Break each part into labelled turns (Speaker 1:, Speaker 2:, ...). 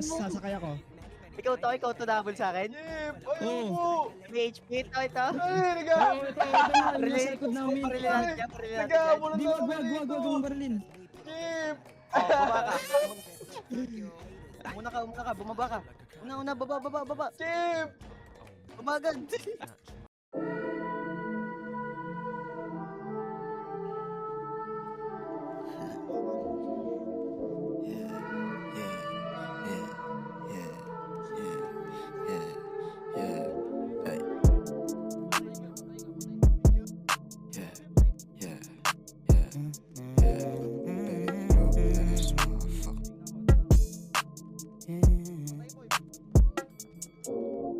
Speaker 1: tas sasakay ako.
Speaker 2: Ikaw to double sa akin?
Speaker 3: Jeep! Ayoko!
Speaker 2: May HP, ito.
Speaker 3: Ay,
Speaker 1: Oo, ito na, nasa likod namin.
Speaker 3: nag-aabulan
Speaker 1: Di,
Speaker 3: na
Speaker 1: wag mong barilin.
Speaker 3: Jeep!
Speaker 2: Baba ka. Muna ka, bumaba ka. Una, baba.
Speaker 3: Jeep!
Speaker 2: Umagad.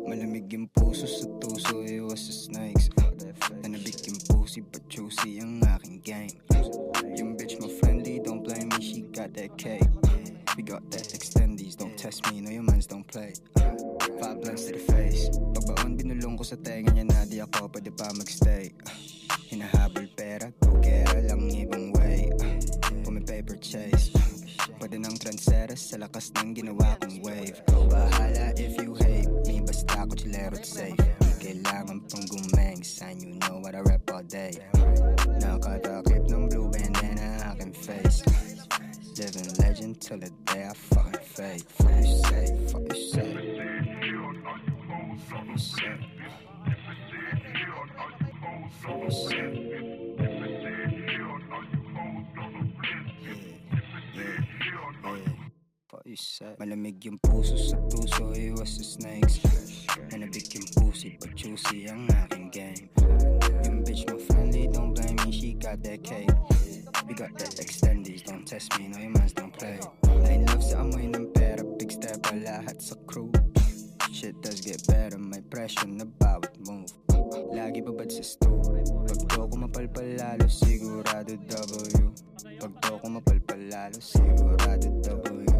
Speaker 4: Malamig yung puso sa tuso, iwas sa snakes. Nanabik yung pussy, but juicy ang aking game. Yung bitch mo friendly, don't blame me, she got that cake. We got that extendies, don't test me, no your mans don't play. 5 blunts to the face. Pagbaon, binulong ko sa tenga niya na di ako pwede pa magstay. Hinahabol pera, go-gera lang ibang way. Kung may paper chase, pwede ng trendsetter sa lakas ng ginawa kong wave. Bahala if you hate me, basta ako chilero't safe. Di kailangan pang gumeng, sign you know what I rap all day. Nakatakip ng blue bandana aking face. Living legend till the day I fucking fade. Fuck you say, fuck you say. Fuck you say. Fuck you say. Fuck you say. Malamig yung puso sa tuso, iwas sa snakes. Nanabik yung pussy, but juicy ang aking game. Yung bitch mo friendly, don't blame me, she got that cake. We got that extendies, don't test me, no your mans don't play. Line love sa amoy ng pera, big step pa lahat sa crew. Shit does get better, may pressure na bawat move. Lagi babad sa stool. Pag to ko mapalpal lalo, sigurado W. Pag to ko mapalpal lalo, sigurado W.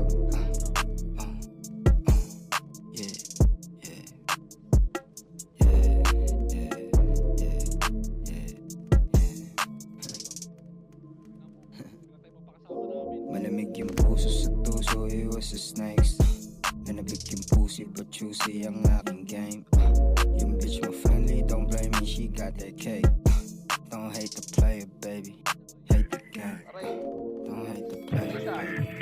Speaker 4: Malamig yung puso sa tuso, iwas sa snakes. Nanabik yung pussy, but juicy ang aking game. Yung bitch mo friendly, don't blame me, she got that cake. Don't hate the player, baby, hate the game. Don't hate the player, baby.